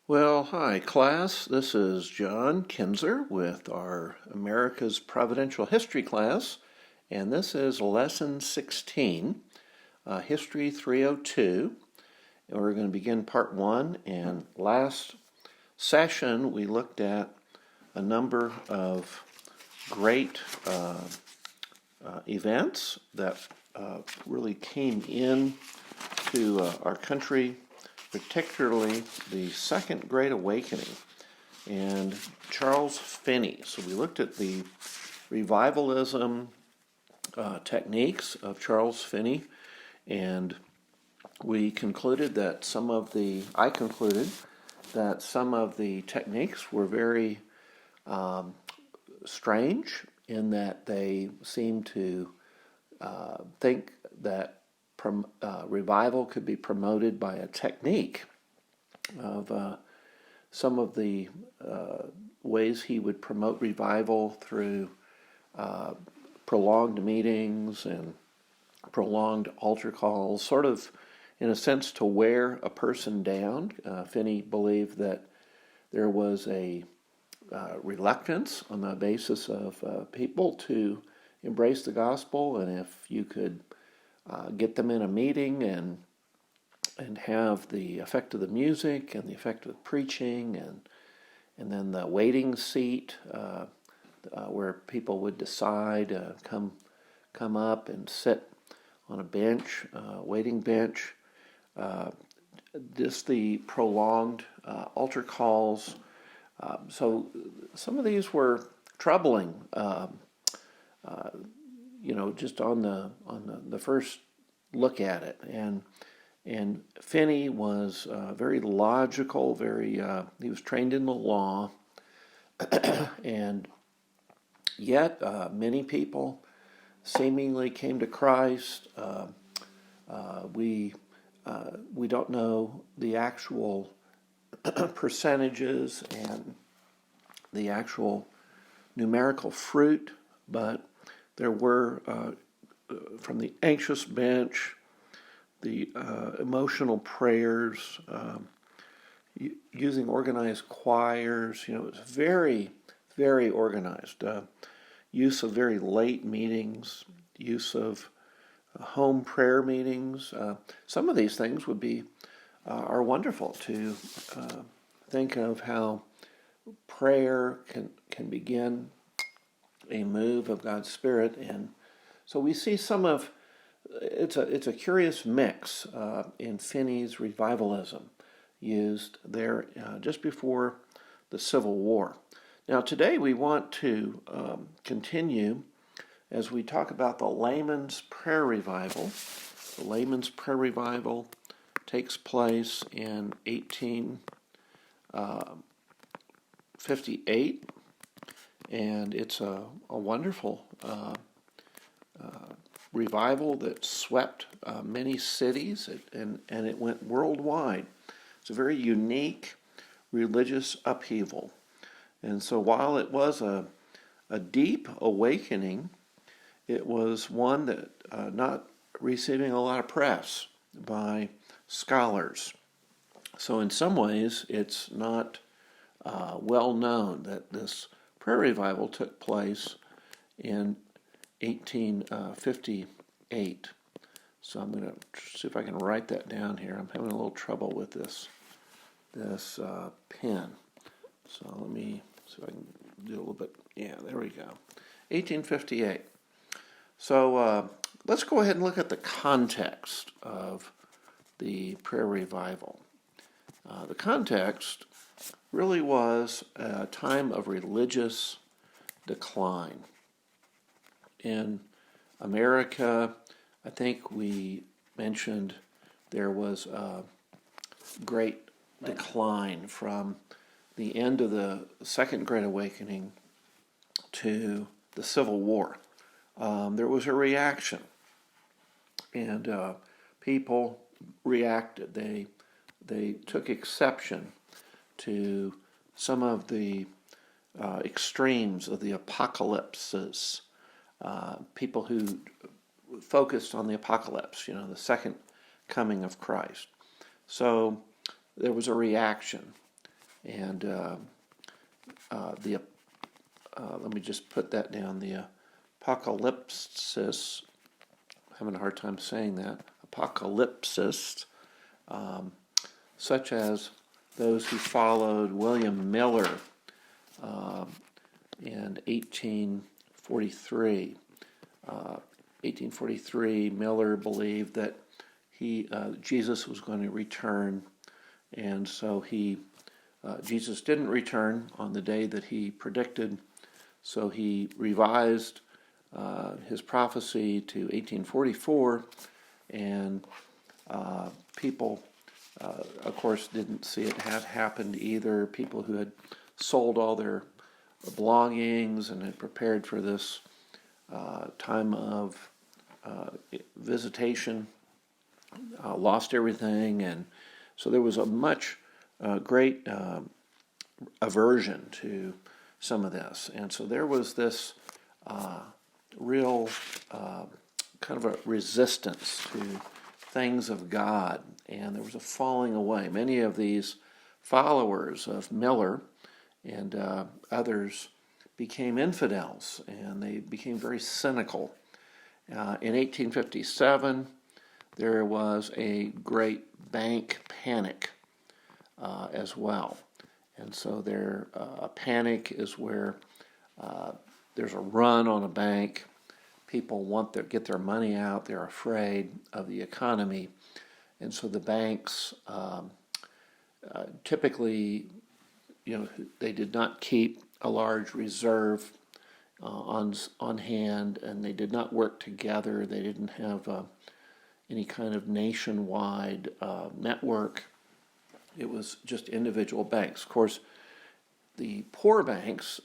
Well, hi, class. This is John Kinzer with our America's Providential History class, and this is Lesson 16, History 302. And we're going to begin Part 1, and last session we looked at a number of great events that really came in to our country, particularly the Second Great Awakening and Charles Finney. So we looked at the revivalism techniques of Charles Finney, and I concluded that some of the techniques were very strange in that they seemed to think that revival could be promoted by a technique of some of the ways he would promote revival through prolonged meetings and prolonged altar calls, sort of in a sense to wear a person down. Finney believed that there was a reluctance on the basis of people to embrace the gospel, and if you could get them in a meeting and have the effect of the music and the effect of the preaching and then the waiting seat where people would decide come up and sit on a bench, waiting bench. Just the prolonged altar calls. So some of these were troubling. Just on the first look at it, and Finney was very logical. He was trained in the law, and yet many people seemingly came to Christ. We don't know the actual percentages and the actual numerical fruit, but there were, from the anxious bench, the emotional prayers, using organized choirs. It was very, very organized. Use of very late meetings, use of home prayer meetings. Some of these things are wonderful to think of how prayer can begin a move of God's Spirit, and so we see it's a curious mix in Finney's revivalism used there just before the Civil War. Now today we want to continue as we talk about the Lehmans Prayer Revival. The Lehmans Prayer Revival takes place in 1858. And it's a wonderful revival that swept many cities, and it went worldwide. It's a very unique religious upheaval. And so while it was a deep awakening, it was one that not receiving a lot of press by scholars. So in some ways, it's not well known that this prayer revival took place in 1858. So I'm going to see if I can write that down here. I'm having a little trouble with this pen. So let me see if I can do a little bit. Yeah, there we go. 1858. So let's go ahead and look at the context of the prayer revival. The context really was a time of religious decline. In America, I think we mentioned there was a great decline from the end of the Second Great Awakening to the Civil War. There was a reaction, and people reacted. They took exception to some of the extremes of the apocalypses, people who focused on the apocalypse, the second coming of Christ. So there was a reaction. And let me just put that down, the apocalypsis, I'm having a hard time saying that, apocalypsis, such as those who followed William Miller in 1843. 1843, Miller believed that Jesus was going to return, and so Jesus didn't return on the day that he predicted, so he revised his prophecy to 1844, and people, of course, didn't see it had happened either. People who had sold all their belongings and had prepared for this time of visitation lost everything, and so there was a great aversion to some of this, and so there was this real kind of a resistance to things of God, and there was a falling away. Many of these followers of Miller and others became infidels, and they became very cynical. In 1857, there was a great bank panic as well. And so a panic is where there's a run on a bank. People want to get their money out. They're afraid of the economy. And so the banks typically, they did not keep a large reserve on hand, and they did not work together. They didn't have any kind of nationwide network. It was just individual banks. Of course, the poor banks,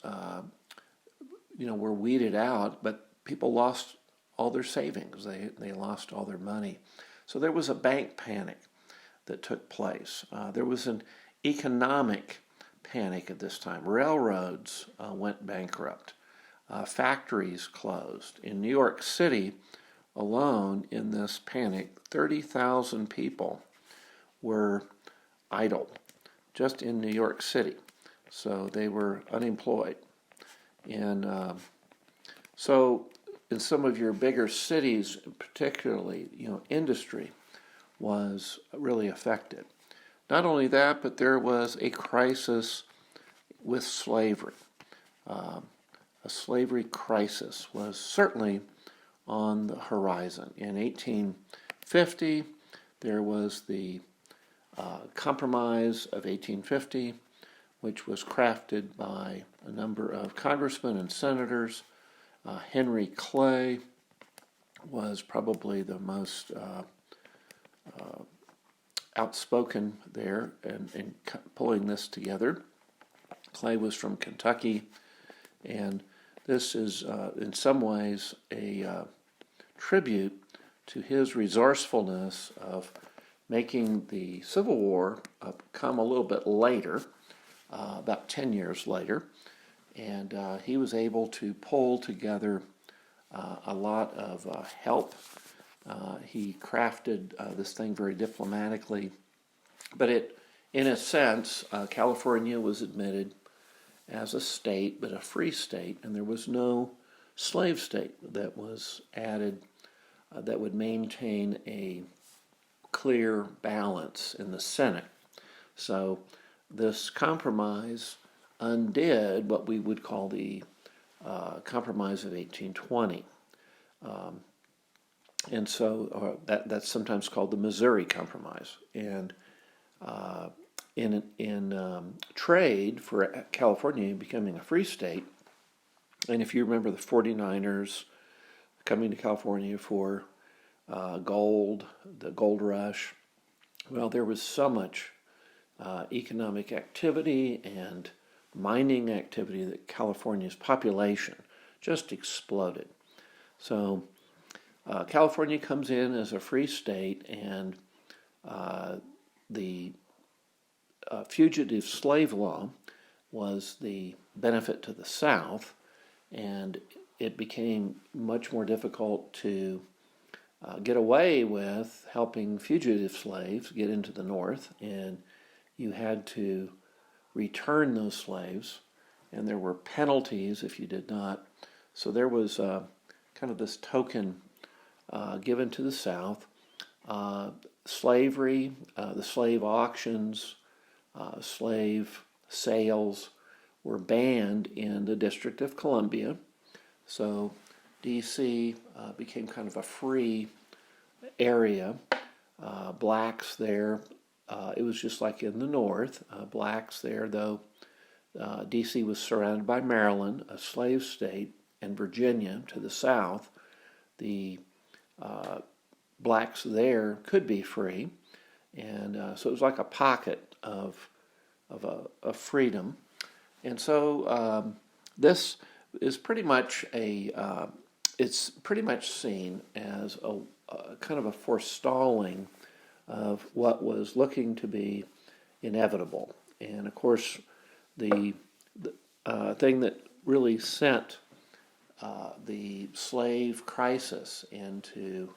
were weeded out, but people lost all their savings. They lost all their money. So there was a bank panic that took place. There was an economic panic at this time. Railroads went bankrupt. Factories closed. In New York City alone, in this panic, 30,000 people were idle just in New York City. So they were unemployed. And so in some of your bigger cities, particularly, industry was really affected. Not only that, but there was a crisis with slavery. A slavery crisis was certainly on the horizon. In 1850, there was the Compromise of 1850, which was crafted by a number of congressmen and senators. Henry Clay was probably the most outspoken there in pulling this together. Clay was from Kentucky, and this is in some ways a tribute to his resourcefulness of making the Civil War come a little bit later, about 10 years later, and he was able to pull together a lot of help. He crafted this thing very diplomatically, but in a sense, California was admitted as a state, but a free state, and there was no slave state that was added that would maintain a clear balance in the Senate. So this compromise undid what we would call the Compromise of 1820. And so that's sometimes called the Missouri Compromise. And in trade for California becoming a free state, and if you remember the 49ers coming to California for gold, the gold rush, well, there was so much economic activity and mining activity that California's population just exploded. So California comes in as a free state, and the fugitive slave law was the benefit to the South, and it became much more difficult to get away with helping fugitive slaves get into the North, and you had to return those slaves, and there were penalties if you did not. So there was kind of this token given to the South. Slavery, the slave auctions, slave sales were banned in the District of Columbia. So D.C. Became kind of a free area. Blacks there, it was just like in the North. Blacks there, though D.C. was surrounded by Maryland, a slave state, and Virginia to the south. The blacks there could be free, and so it was like a pocket of freedom. And so this is pretty much it's pretty much seen as a kind of a forestalling of what was looking to be inevitable. And of course, the thing that really sent the slave crisis into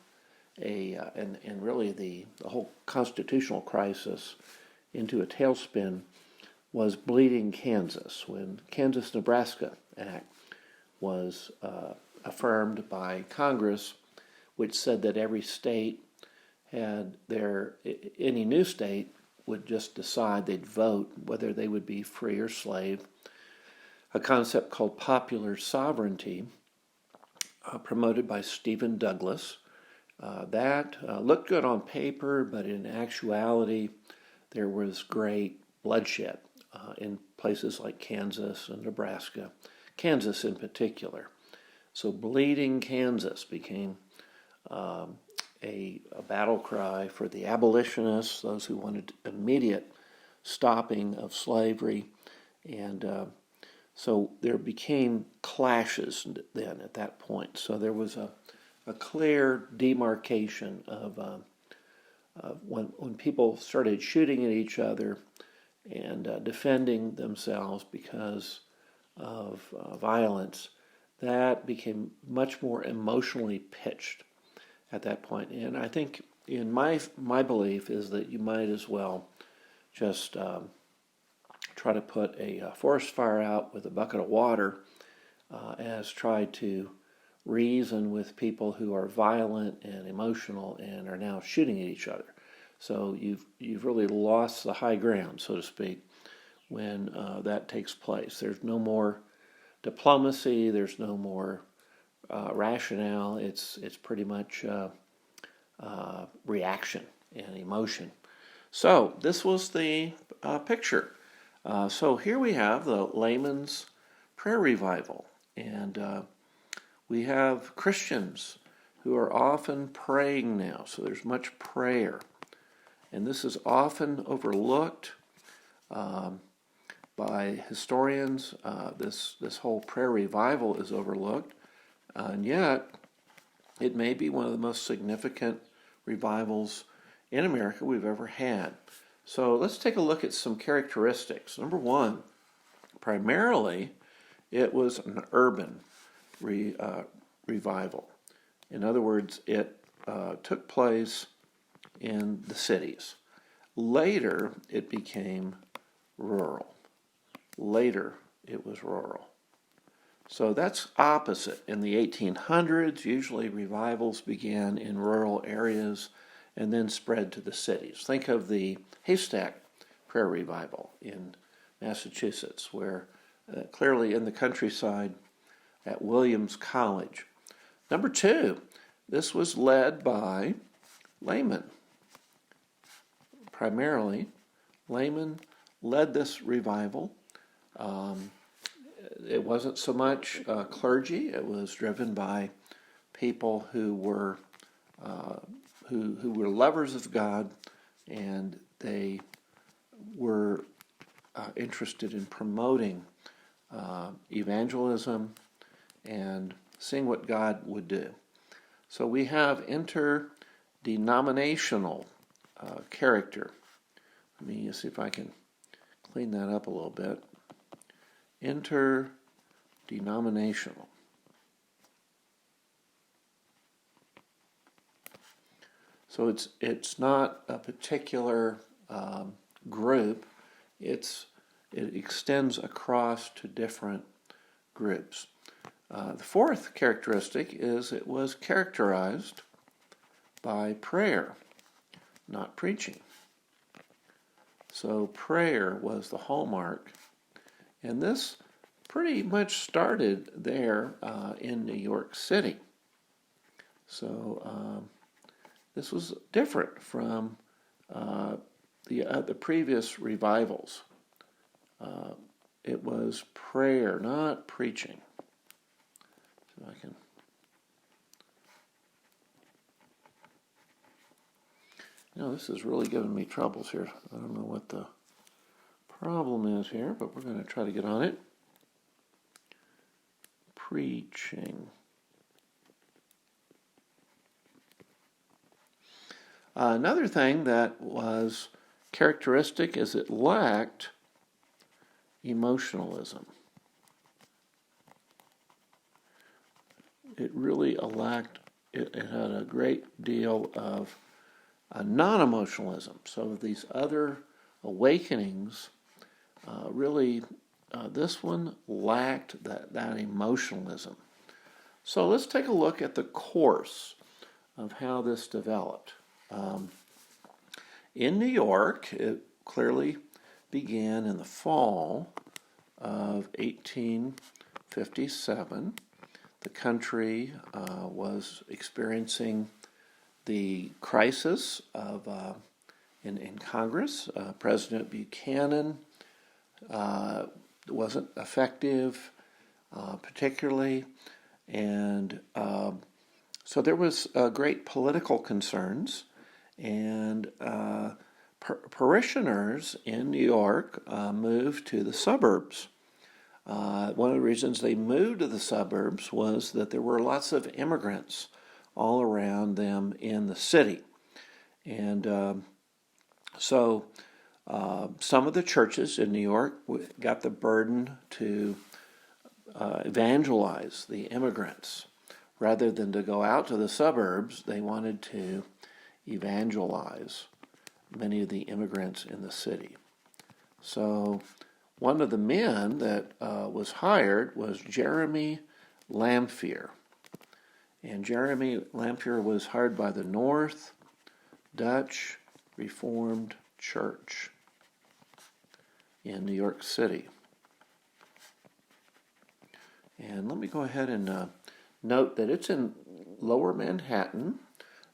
and really the whole constitutional crisis into a tailspin was Bleeding Kansas, when Kansas-Nebraska Act was affirmed by Congress, which said that every state any new state would just decide, they'd vote whether they would be free or slave. A concept called popular sovereignty, promoted by Stephen Douglas. That looked good on paper, but in actuality, there was great bloodshed in places like Kansas and Nebraska, Kansas in particular. So Bleeding Kansas became a battle cry for the abolitionists, those who wanted immediate stopping of slavery. And so there became clashes then at that point. So there was a clear demarcation of when people started shooting at each other and defending themselves because of violence, that became much more emotionally pitched at that point. And I think, in my belief, is that you might as well just try to put a forest fire out with a bucket of water as try to reason with people who are violent and emotional and are now shooting at each other. So you've really lost the high ground, so to speak, when that takes place. There's no more diplomacy. There's no more rationale. It's pretty much reaction and emotion. So this was the picture. So here we have the Lehmans Prayer Revival, and we have Christians who are often praying now. So there's much prayer, and this is often overlooked by historians. This whole prayer revival is overlooked, and yet it may be one of the most significant revivals in America we've ever had. So let's take a look at some characteristics. Number one, primarily it was an urban revival. In other words, it took place in the cities. Later, it became rural. Later, it was rural. So that's opposite. In the 1800s, usually revivals began in rural areas and then spread to the cities. Think of the Haystack Prayer Revival in Massachusetts, where clearly in the countryside at Williams College. Number two, this was led by laymen. Primarily, laymen led this revival. It wasn't so much clergy. It was driven by people who were lovers of God, and they were interested in promoting evangelism and seeing what God would do. So we have interdenominational character. Let me see if I can clean that up a little bit. Interdenominational. So it's not a particular group. It's it extends across to different groups. The fourth characteristic is it was characterized by prayer, not preaching. So prayer was the hallmark, and this pretty much started there in New York City. So this was different from the previous revivals. It was prayer, not preaching. So I can. This is really giving me troubles here. I don't know what the problem is here, but we're going to try to get on it. Preaching. Another thing that was characteristic is it lacked emotionalism. It really lacked, it had a great deal of non-emotionalism. So these other awakenings really, this one lacked that emotionalism. So let's take a look at the course of how this developed. In New York, it clearly began in the fall of 1857. The country was experiencing the crisis of in Congress. President Buchanan wasn't effective, particularly, and so there was great political concerns, and parishioners in New York moved to the suburbs. One of the reasons they moved to the suburbs was that there were lots of immigrants all around them in the city. And so some of the churches in New York got the burden to evangelize the immigrants. Rather than to go out to the suburbs, they wanted to evangelize many of the immigrants in the city. So one of the men that was hired was Jeremy Lamphere. And Jeremy Lamphere was hired by the North Dutch Reformed Church in New York City. And let me go ahead and note that it's in Lower Manhattan,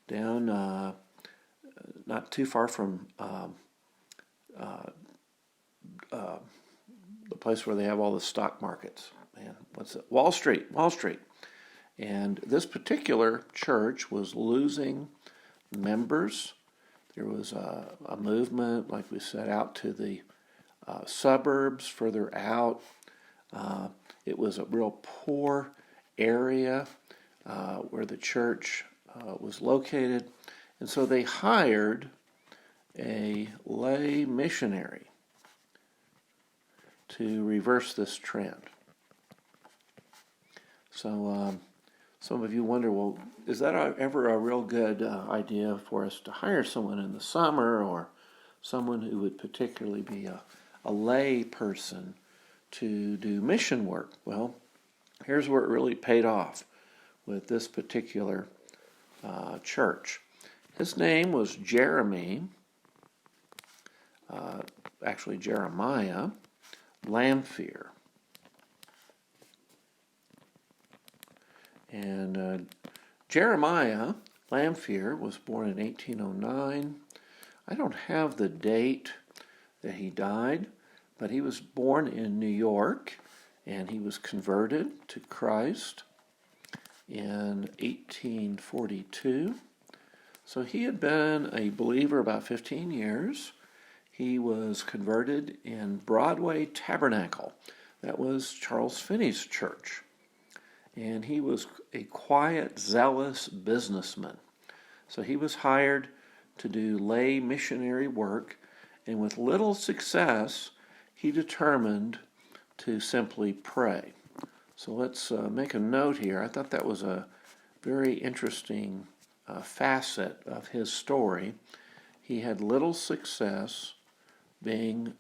down not too far from the place where they have all the stock markets. Man, what's it? Wall Street. And this particular church was losing members. There was a movement, like we said, out to the suburbs, further out. It was a real poor area where the church was located. And so they hired a lay missionary to reverse this trend. So some of you wonder, well, is that ever a real good idea for us to hire someone in the summer, or someone who would particularly be a lay person to do mission work? Well, here's where it really paid off with this particular church. His name was Jeremiah Lamphere. And Jeremiah Lamphere was born in 1809. I don't have the date that he died, but he was born in New York, and he was converted to Christ in 1842. So he had been a believer about 15 years. He was converted in Broadway Tabernacle. That was Charles Finney's church. And he was a quiet, zealous businessman. So he was hired to do lay missionary work, and with little success, he determined to simply pray. So let's make a note here. I thought that was a very interesting facet of his story. He had little success being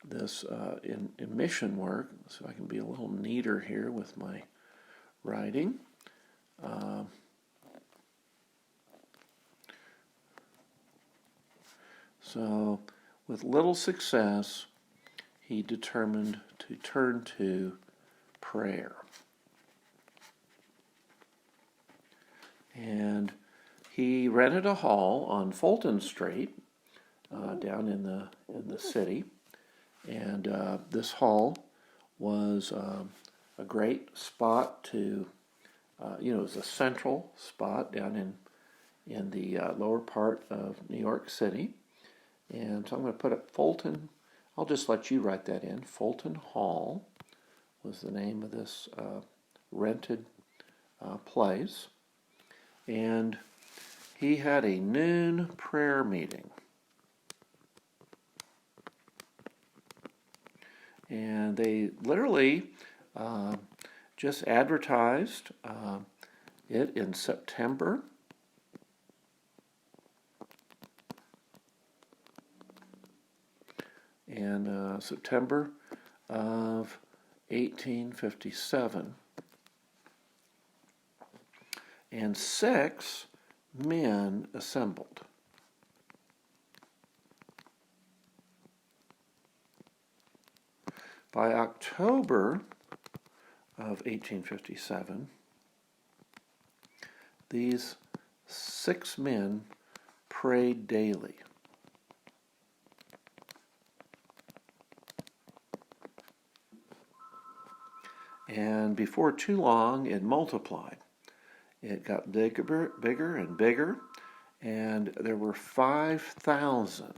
this in mission work. So I can be a little neater here with my writing. So with little success, he determined to turn to prayer. And he rented a hall on Fulton Street down in the city. And this hall was a great spot to, it was a central spot down in the lower part of New York City. And so I'm going to put up Fulton. I'll just let you write that in. Fulton Hall was the name of this rented place. And he had a noon prayer meeting. And they literally just advertised it in September. In September of 1857. And 6 men assembled. By October of 1857, these 6 men prayed daily. And before too long, it multiplied. It got bigger and bigger, and there were 5,000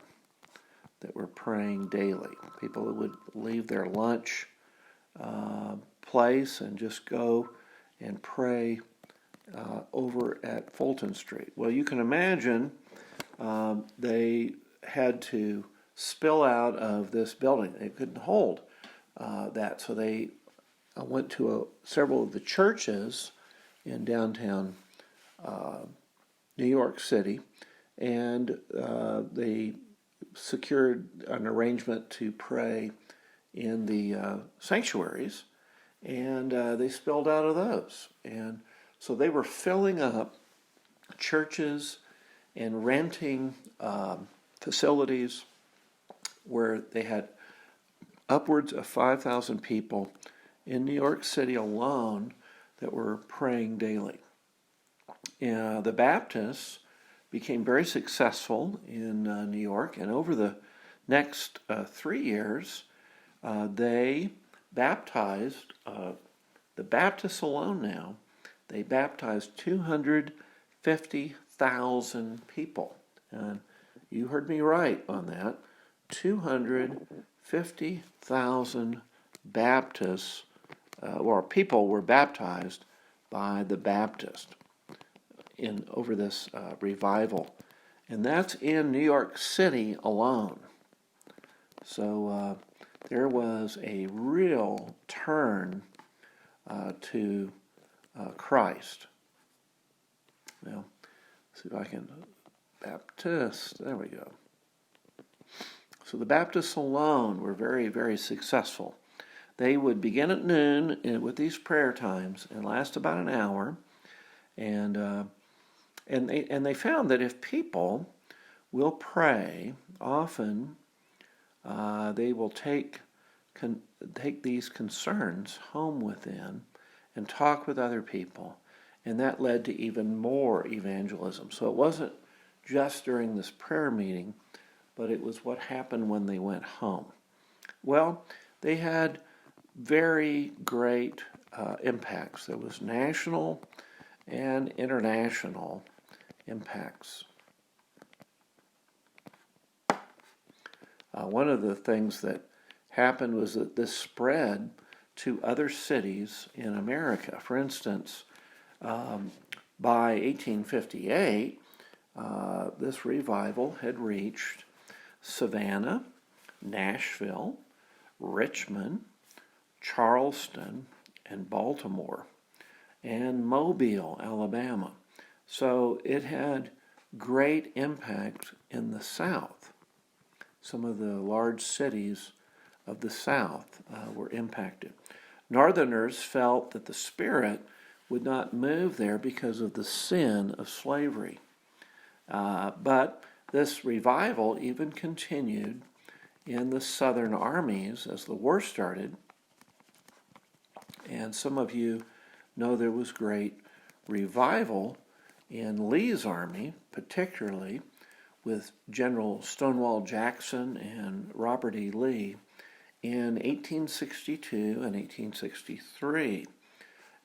that were praying daily. People that would leave their lunch place and just go and pray over at Fulton Street. Well, you can imagine they had to spill out of this building. They couldn't hold that, so they went to several of the churches in downtown New York City, and they secured an arrangement to pray in the sanctuaries, and they spilled out of those. And so they were filling up churches and renting facilities where they had upwards of 5,000 people in New York City alone that were praying daily. The Baptists became very successful in New York, and over the next 3 years, they baptized, the Baptists alone now, they baptized 250,000 people. And you heard me right on that. 250,000 Baptists, or people were baptized by the Baptist over this revival. And that's in New York City alone. So there was a real turn to Christ. Well, see if I can, Baptist, there we go. So the Baptists alone were very, very successful. They would begin at noon with these prayer times and last about an hour, and they found that if people will pray, often they will take these concerns home with them and talk with other people, and that led to even more evangelism. So it wasn't just during this prayer meeting, but it was what happened when they went home. Well, they had very great impacts. There was national and international impacts. One of the things that happened was that this spread to other cities in America. For instance, by 1858, this revival had reached Savannah, Nashville, Richmond, Charleston, and Baltimore, and Mobile, Alabama. So it had great impact in the South. Some of the large cities of the South were impacted. Northerners felt that the Spirit would not move there because of the sin of slavery. But this revival even continued in the Southern armies as the war started. And some of you know there was great revival in Lee's army, particularly with General Stonewall Jackson and Robert E. Lee in 1862 and 1863.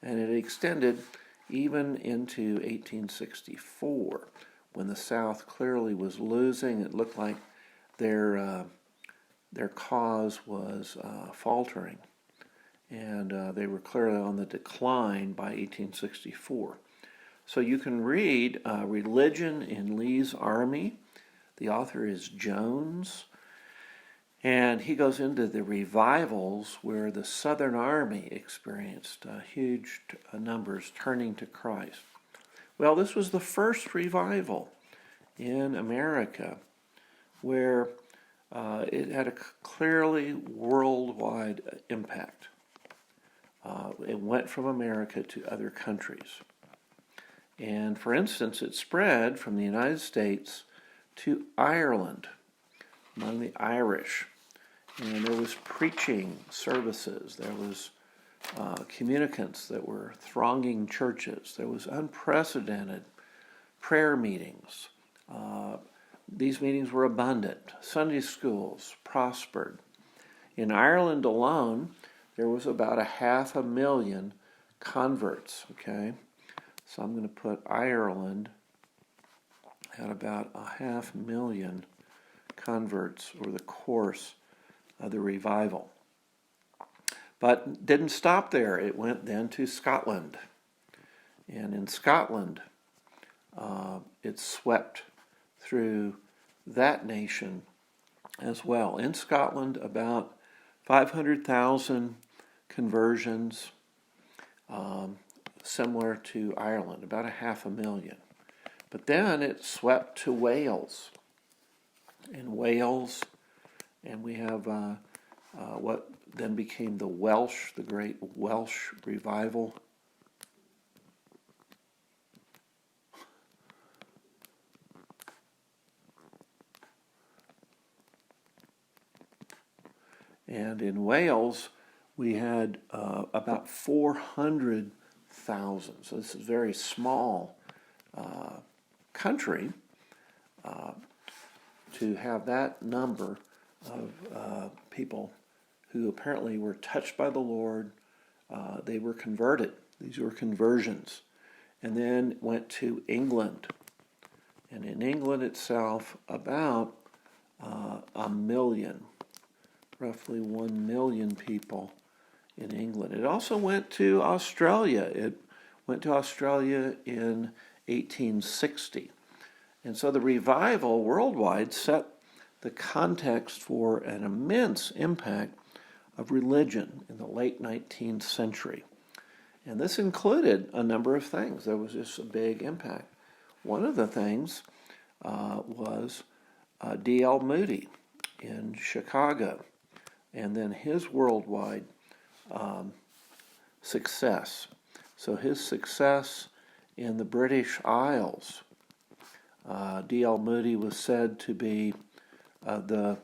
And it extended even into 1864, when the South clearly was losing. It looked like their cause was faltering, and they were clearly on the decline by 1864. So you can read Religion in Lee's Army. The author is Jones, and he goes into the revivals where the Southern Army experienced huge numbers turning to Christ. Well, this was the first revival in America where it had a clearly worldwide impact. It went from America to other countries. And for instance, it spread from the United States to Ireland, among the Irish. And there was preaching services. There was communicants that were thronging churches. There was unprecedented prayer meetings. These meetings were abundant. Sunday schools prospered. In Ireland alone, there was about 500,000 converts, okay? So I'm going to put Ireland at about 500,000 converts over the course of the revival. But didn't stop there. It went then to Scotland. And in Scotland, it swept through that nation as well. In Scotland, about 500,000 conversions, similar to Ireland, about 500,000. But then it swept to Wales. In Wales, and we have what then became the Great Welsh Revival. And in Wales, we had about 400,000. So this is a very small country to have that number of people who apparently were touched by the Lord. They were converted. These were conversions. And then went to England. And in England itself, about 1 million, roughly 1 million people in England. It also went to Australia. It went to Australia in 1860. And so the revival worldwide set the context for an immense impact of religion in the late 19th century. And this included a number of things. There was just a big impact. One of the things was D.L. Moody in Chicago, and then his worldwide success. So his success in the British Isles, D.L. Moody was said to be the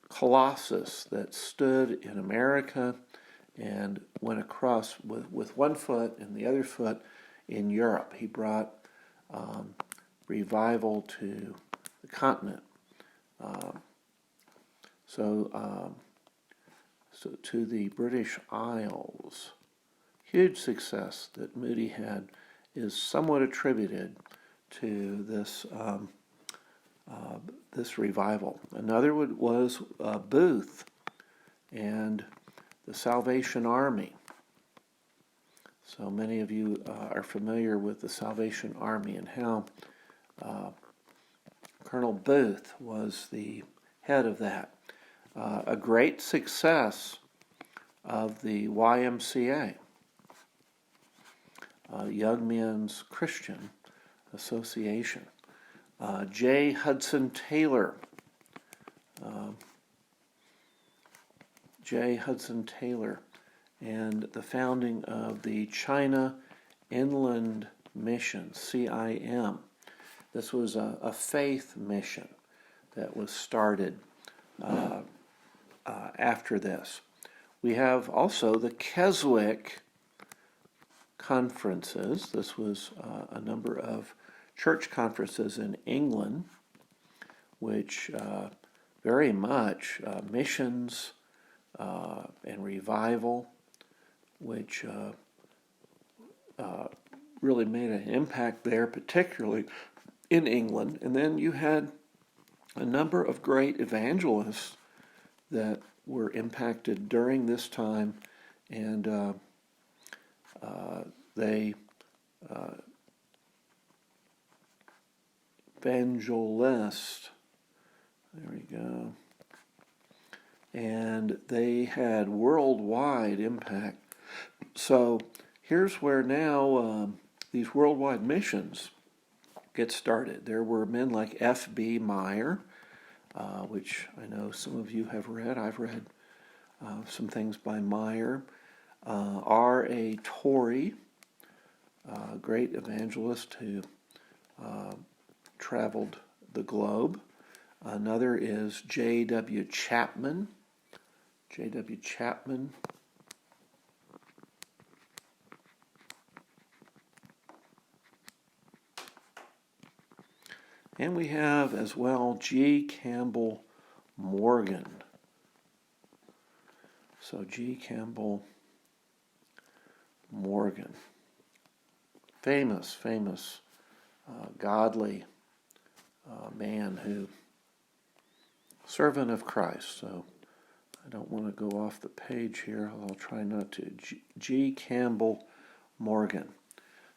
colossus that stood in America and went across with one foot and the other foot in Europe. He brought revival to the continent. So to the British Isles, huge success that Moody had is somewhat attributed to this this revival. Another was Booth and the Salvation Army. So many of you are familiar with the Salvation Army and how Colonel Booth was the head of that. A great success of the YMCA, Young Men's Christian Association. J. Hudson Taylor. J. Hudson Taylor, and the founding of the China Inland Mission, CIM. This was a faith mission that was started after this. We have also the Keswick conferences. This was a number of church conferences in England, which very much missions and revival, which really made an impact there, particularly in England. And then you had a number of great evangelists that were impacted during this time, and they evangelist, there we go, and they had worldwide impact. So here's where now these worldwide missions get started. There were men like F.B. Meyer, which I know some of you have read. I've read some things by Meyer. R.A. Torrey, great evangelist who traveled the globe. Another is J.W. Chapman. J.W. Chapman. And we have as well G. Campbell Morgan. So G. Campbell Morgan. Famous, godly man who, servant of Christ. So I don't want to go off the page here. I'll try not to. G. Campbell Morgan.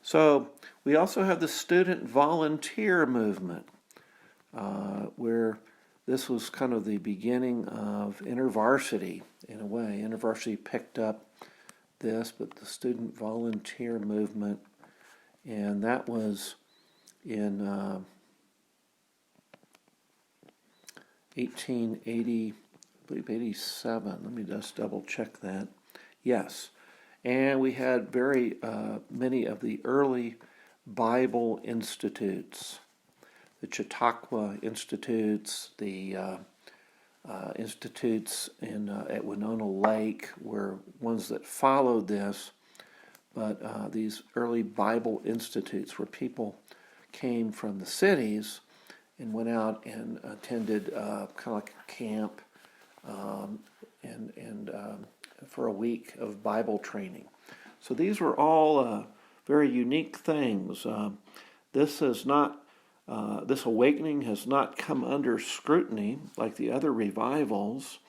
So we also have the student volunteer movement, where this was kind of the beginning of InterVarsity in a way. InterVarsity picked up this, but the student volunteer movement, and that was in 1880, I believe 87. Let me just double check that. Yes. And we had very many of the early Bible institutes, the Chautauqua Institutes, the institutes at Winona Lake were ones that followed this, but these early Bible institutes where people came from the cities and went out and attended kind of like a camp and for a week of Bible training. So these were all very unique things. This awakening has not come under scrutiny like the other revivals,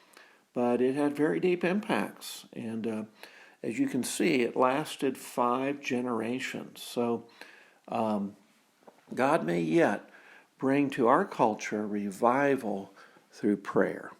but it had very deep impacts. And as you can see, it lasted 5 generations. So God may yet bring to our culture revival through prayer.